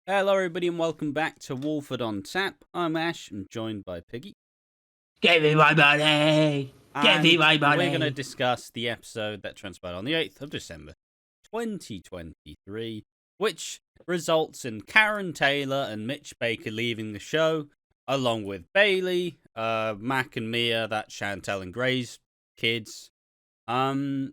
Hello everybody and welcome back to Walford on Tap. I'm Ash and joined by Piggy. Give me my money! Give me my money! We're going to discuss the episode that transpired on the 8th of December 2023, which results in Karen Taylor and Mitch Baker leaving the show, along with Bailey, Mac and Mia, that's Chantel and Gray's kids. And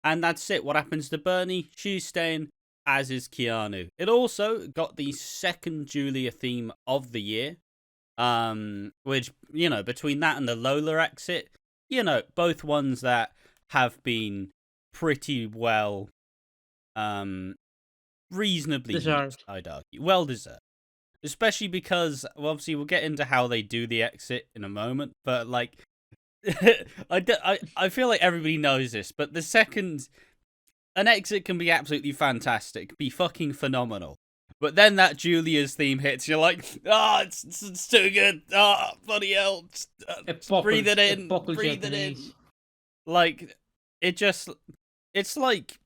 that's it. What happens to Bernie? She's staying, as is Keanu. It also got the second Julia theme of the year, which, between that and the Lola exit, both ones that have been pretty well, reasonably deserved. used, I'd argue. Well deserved. Especially because, well, obviously, we'll get into how they do the exit in a moment, but, I feel like everybody knows this, but the second an exit can be absolutely fantastic, be fucking phenomenal. But then that Julia's theme hits, you're like, it's too good. Bloody hell. Breathe it in. Breathe it in. Like, it's like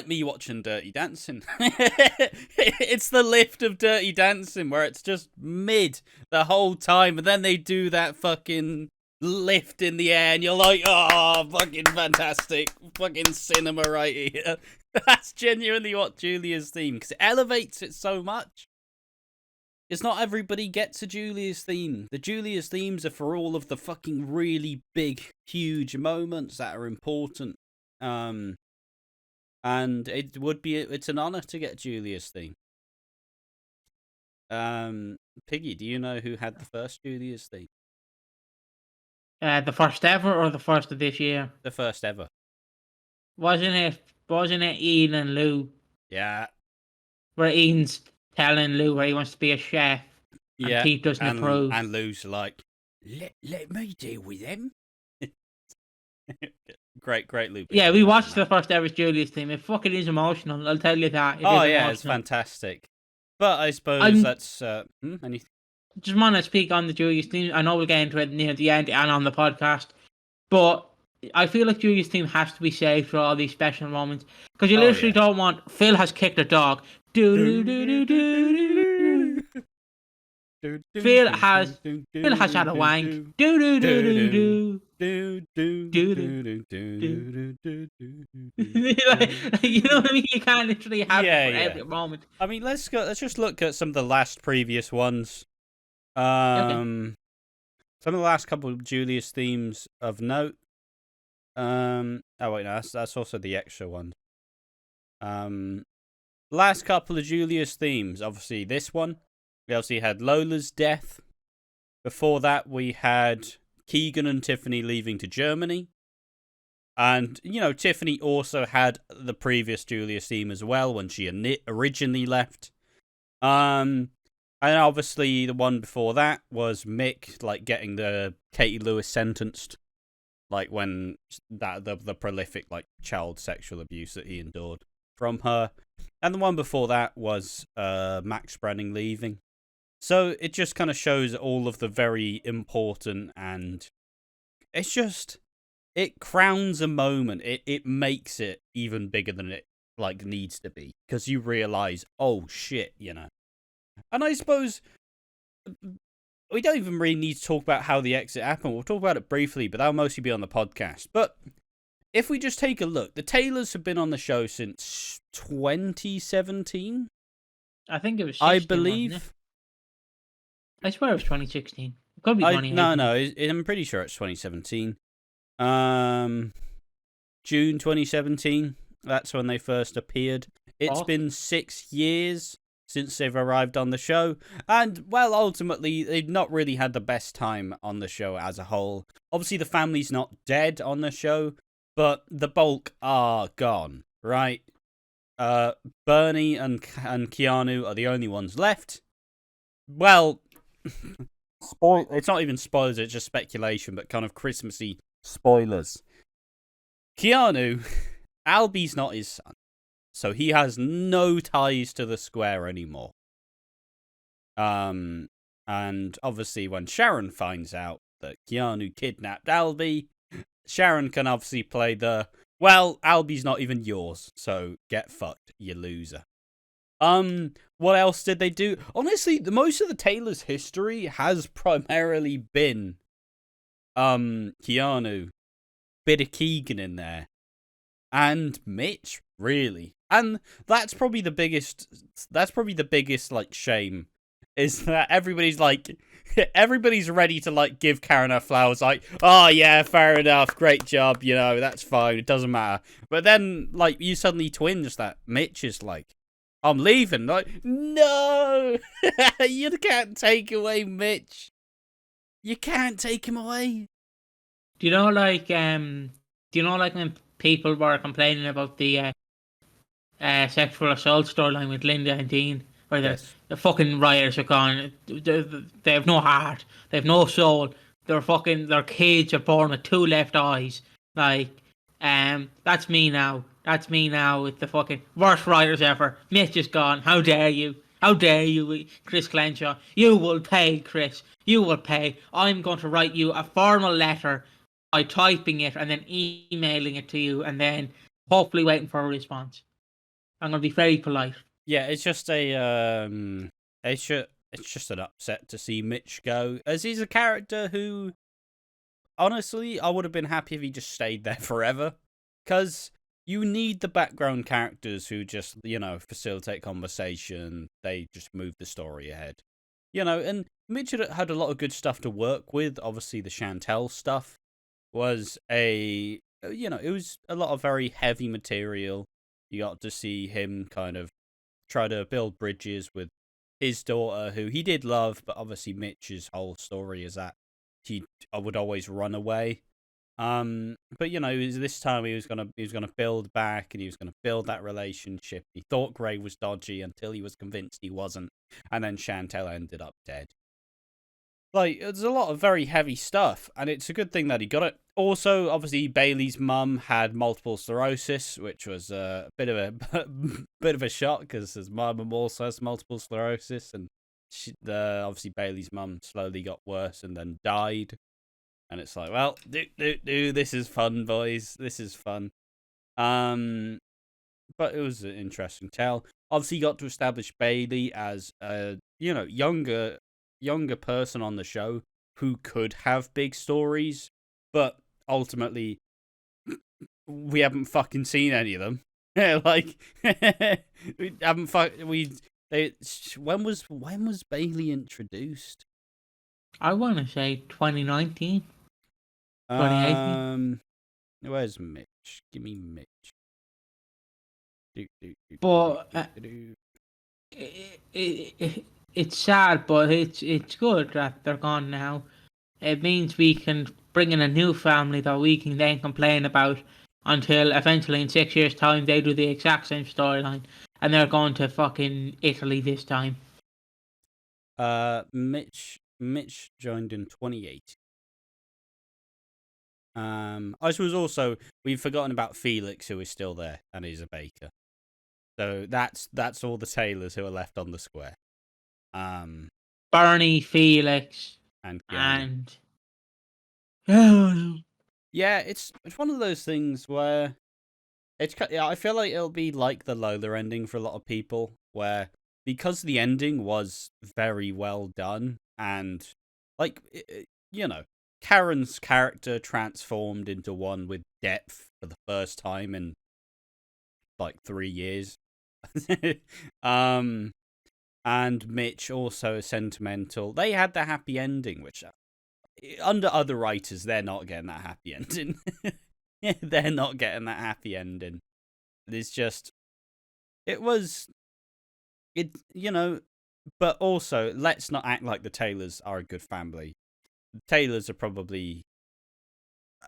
me watching Dirty Dancing. It's the lift of Dirty Dancing where it's just mid the whole time, and then they do that fucking lift in the air, and you're like, fucking fantastic. Fucking cinema right here. That's genuinely what Julia's theme, because it elevates it so much. It's not everybody gets a Julia's theme. The Julia's themes are for all of the fucking really big, huge moments that are important. And it's an honour to get Julia's theme. Piggy, do you know who had the first Julia's theme? The first ever or the first of this year? The first ever. Wasn't it Ian and Lou? Yeah. Where Ian's telling Lou where he wants to be a chef. And Pete doesn't approve. And Lou's like, let me deal with them. Great Lou. Yeah, we watched the first ever Julia's theme. It fucking is emotional, I'll tell you that. It's fantastic. But I suppose that's anything. Just want to speak on the Julia's theme. I know we'll get into it near the end and on the podcast, but I feel like Julia's theme has to be saved for all these special moments, because you literally don't want Phil has kicked a dog. Phil has had a wank. You know what I mean? You can't literally have it for every moment. I mean, let's just look at some of the last previous ones. Some of the last couple of Julia's themes of note. That's also the extra one. Last couple of Julia's themes, obviously this one. We obviously had Lola's death. Before that, we had Keegan and Tiffany leaving to Germany. And, Tiffany also had the previous Julia's theme as well when she originally left. And obviously the one before that was Mick, getting the Katie Lewis sentenced. When the prolific, child sexual abuse that he endured from her. And the one before that was Max Branning leaving. So it just kind of shows all of the very important, and it crowns a moment. It makes it even bigger than it needs to be, because you realize, oh shit, And I suppose we don't even really need to talk about how the exit happened. We'll talk about it briefly, but that'll mostly be on the podcast. But if we just take a look, the Taylors have been on the show since 2017. I think it was 16, I believe. I swear it was 2016. It could be 2018. No, I'm pretty sure it's 2017. June 2017. That's when they first appeared. It's been 6 years since they've arrived on the show. And, well, ultimately, they've not really had the best time on the show as a whole. Obviously, the family's not dead on the show, but the bulk are gone, right? Bernie and Keanu are the only ones left. Well, it's not even spoilers, it's just speculation, but kind of Christmassy spoilers. Keanu, Albie's not his son, so he has no ties to the square anymore. And obviously when Sharon finds out that Keanu kidnapped Albie, Sharon can obviously play the, well, Albie's not even yours, so get fucked, you loser. What else did they do? Honestly, most of the Taylor's history has primarily been, Keanu, bit of Keegan in there, and Mitch, really. And that's probably the biggest, like, shame, is that everybody's ready to, like, give Karen her flowers, like, oh yeah, fair enough, great job, you know, that's fine, it doesn't matter. But then, like, you suddenly twinge that Mitch is like, I'm leaving. Like, no! You can't take away Mitch. You can't take him away. Do you know, like, when people were complaining about the sexual assault storyline with Linda and Dean, where the fucking writers are gone, they have no heart, they have no soul, their kids are born with 2 left eyes. Like, that's me now. That's me now with the fucking worst writers ever. Mitch is gone. How dare you? How dare you, Chris Clenshaw? You will pay, Chris. You will pay. I'm going to write you a formal letter by typing it and then emailing it to you and then hopefully waiting for a response. I'm going to be very polite. Yeah, it's just it's just an upset to see Mitch go, as he's a character who, honestly, I would have been happy if he just stayed there forever, because you need the background characters who just, you know, facilitate conversation. They just move the story ahead. You know, and Mitch had a lot of good stuff to work with. Obviously, the Chantel stuff was it was a lot of very heavy material. You got to see him kind of try to build bridges with his daughter, who he did love, but obviously Mitch's whole story is that I would always run away. But you know, this time he was gonna build back, and he was gonna build that relationship. He thought Gray was dodgy until he was convinced he wasn't, and then Chantel ended up dead. Like, there's a lot of very heavy stuff, and it's a good thing that he got it. Also, obviously, Bailey's mum had multiple sclerosis, which was a bit of a shock, because his mum also has multiple sclerosis, and obviously Bailey's mum slowly got worse and then died. And it's like, well, this is fun, boys. This is fun. But it was an interesting tale. Obviously, you got to establish Bailey as a, you know, younger person on the show who could have big stories, but ultimately, we haven't fucking seen any of them. Like, we haven't when was Bailey introduced? I want to say 2019. 2018. Where's Mitch? Give me Mitch. But it's sad, but it's good that they're gone now. It means we can bring in a new family that we can then complain about until eventually in 6 years' time they do the exact same storyline and they're going to fucking Italy this time. Mitch joined in 2018. I suppose also we've forgotten about Felix, who is still there and is a baker. So that's all the Taylors who are left on the square. Bernie, Felix, and yeah, it's one of those things where I feel like it'll be like the Lola ending for a lot of people, where because the ending was very well done and, like, you know, Karen's character transformed into one with depth for the first time in like 3 years. And Mitch also is sentimental. They had the happy ending, which under other writers, they're not getting that happy ending. They're not getting that happy ending. It's just, you know, but also, let's not act like the Taylors are a good family. The Taylors are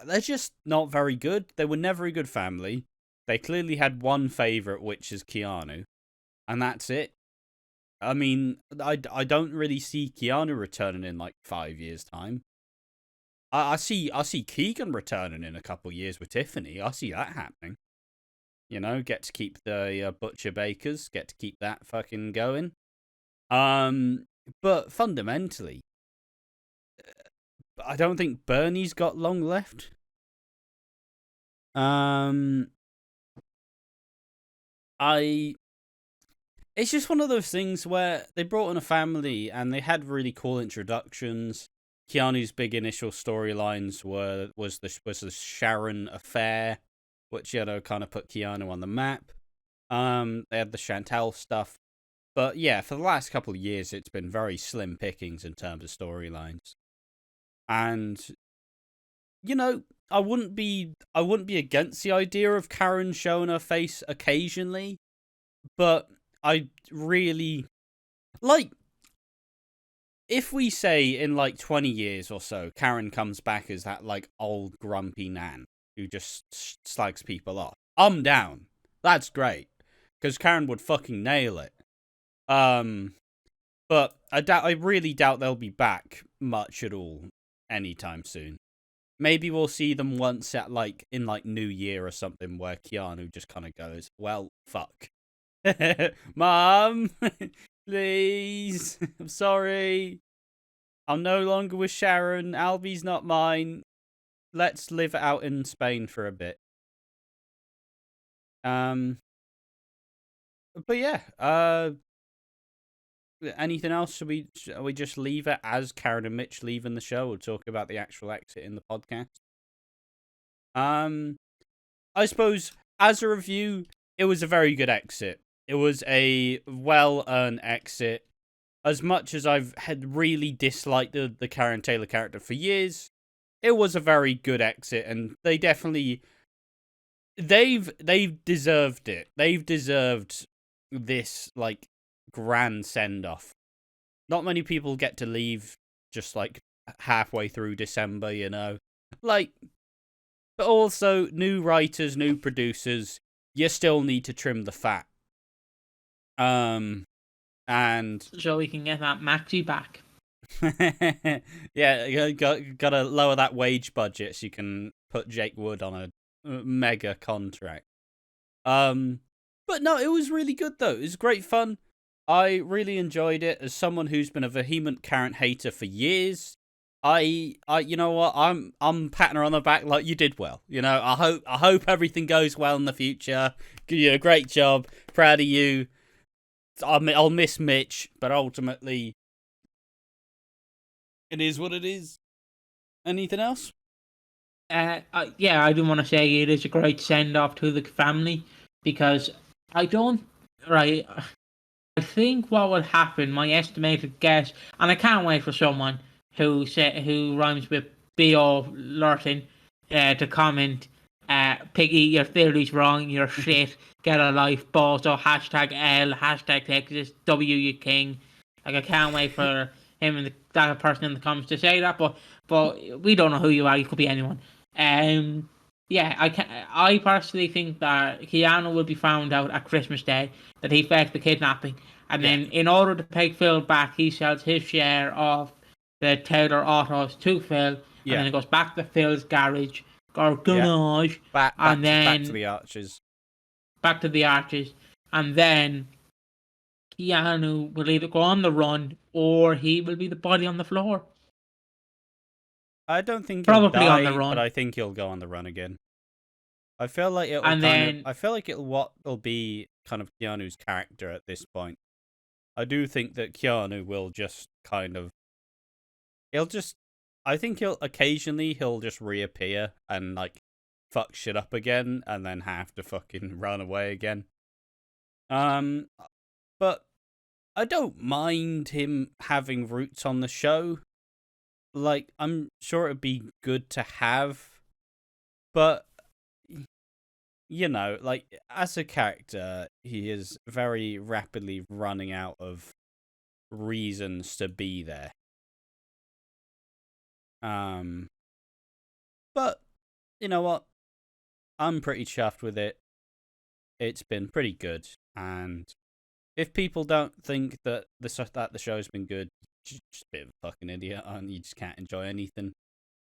they're just not very good. They were never a good family. They clearly had one favourite, which is Keanu, and that's it. I mean, I don't really see Keanu returning in like 5 years' time. I see Keegan returning in a couple of years with Tiffany. I see that happening. You know, get to keep the Butcher Bakers, get to keep that fucking going. But fundamentally, I don't think Bernie's got long left. it's just one of those things where they brought in a family and they had really cool introductions. Keanu's big initial storylines was the Sharon affair, which kind of put Keanu on the map. They had the Chantal stuff, but yeah, for the last couple of years, it's been very slim pickings in terms of storylines. And I wouldn't be against the idea of Karen showing her face occasionally, but I really if we say in 20 years or so, Karen comes back as that old grumpy nan who just slags people off. I'm down. That's great. Because Karen would fucking nail it. But I really doubt they'll be back much at all anytime soon. Maybe we'll see them once at in New Year or something where Keanu just kind of goes, well, fuck. Mom, please, I'm sorry. I'm no longer with Sharon. Albie's not mine. Let's live out in Spain for a bit. But yeah, anything else? Shall we just leave it as Karen and Mitch leaving the show? We'll talk about the actual exit in the podcast. I suppose as a review, it was a very good exit. It was a well-earned exit. As much as I've had really disliked the Karen Taylor character for years, it was a very good exit, and they definitely they've deserved it. They've deserved this grand send off. Not many people get to leave just halfway through December, but also new writers, new producers. You still need to trim the fat. And so we can get that Maxi back. Yeah, you gotta lower that wage budget so you can put Jake Wood on a mega contract. But no, it was really good though. It was great fun. I really enjoyed it. As someone who's been a vehement Karen hater for years, I you know what, I'm patting her on the back like you did well. I hope everything goes well in the future. Great job. Proud of you. I'll miss Mitch, but ultimately, it is what it is. Anything else? Yeah, I do want to say it is a great send off to the family, because I think what will happen, my estimated guess, and I can't wait for someone who rhymes with B.O. Lurton to comment, Piggy, your theory's wrong, you're shit, get a life, bozo, #L, #Texas, W you king. I can't wait for him and that person in the comments to say that, but we don't know who you are, you could be anyone. Yeah, I personally think that Keanu will be found out at Christmas Day that he faked the kidnapping, and then in order to pay Phil back, he sells his share of the Taylor autos to Phil, and then it goes back to Phil's garage, back to the Arches. Back to the Arches, and then Keanu will either go on the run or he will be the body on the floor. I don't think probably he'll die, on the run, but I think he'll go on the run again. I feel like it'll will be kind of Keanu's character at this point. I do think that Keanu will just I think he'll occasionally just reappear and fuck shit up again and then have to fucking run away again. But I don't mind him having roots on the show. I'm sure it'd be good to have, but as a character, he is very rapidly running out of reasons to be there. But you know what? I'm pretty chuffed with it. It's been pretty good, and if people don't think that the show's been good, just a bit of a fucking idiot, and you just can't enjoy anything.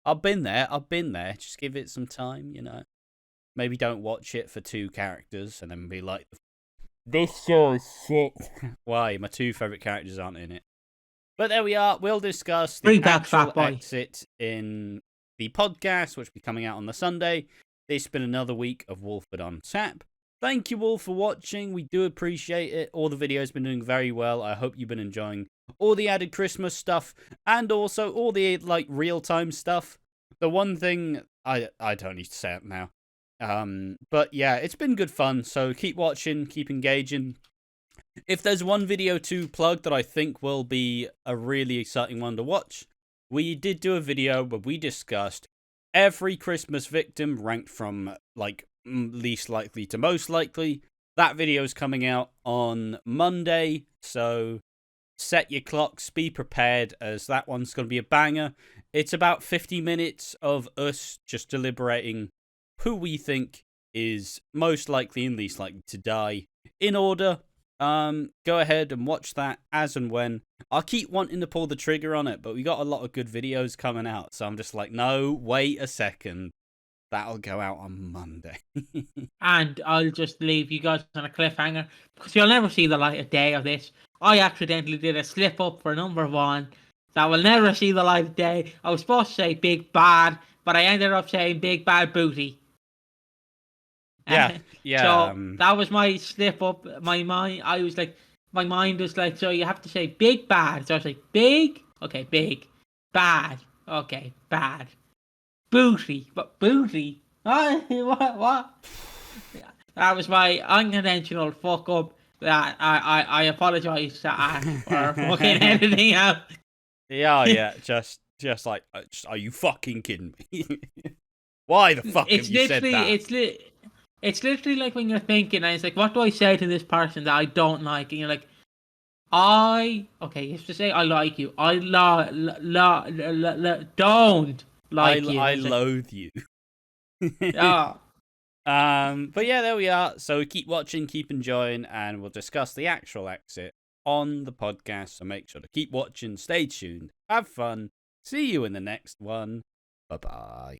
I've been there. Just give it some time, Maybe don't watch it for two characters and then be like, this show is shit. Why? My two favourite characters aren't in it. But there we are. We'll discuss the actual exit in the podcast, which will be coming out on the Sunday. This has been another week of Walford on Tap. thank you all for watching. We do appreciate it. All the videos been doing very well. I hope you've been enjoying all the added Christmas stuff and also all the like real-time stuff. The one thing I don't need to say it now. But yeah, it's been good fun. So keep watching, keep engaging. If there's one video to plug that I think will be a really exciting one to watch, we did do a video where we discussed every Christmas victim ranked from like least likely to most likely. That video is coming out on Monday, so set your clocks, be prepared, as that one's going to be a banger. It's about 50 minutes of us just deliberating who we think is most likely and least likely to die in order. Go ahead and watch that as and when. I'll keep wanting to pull the trigger on it, but we got a lot of good videos coming out, so I'm just like, no, wait a second. That'll go out on Monday. And I'll just leave you guys on a cliffhanger, because you'll never see the light of day of this. I accidentally did a slip up for number 1 that will never see the light of day. I was supposed to say big bad, but I ended up saying big bad booty. Yeah. So that was my slip up. My mind was like, so you have to say big bad. So I was like, big, okay, big, bad, okay, bad, booty, but booty. What? That was my unintentional fuck up. That I apologize for fucking editing out. Yeah. Just like, are you fucking kidding me? Why the fuck have you said that? It's literally like when you're thinking, and it's like, what do I say to this person that I don't like? And you're like, you have to say, I like you. I don't like you. I loathe you. Yeah. But yeah, there we are. So keep watching, keep enjoying, and we'll discuss the actual exit on the podcast. So make sure to keep watching, stay tuned, have fun. See you in the next one. Bye-bye.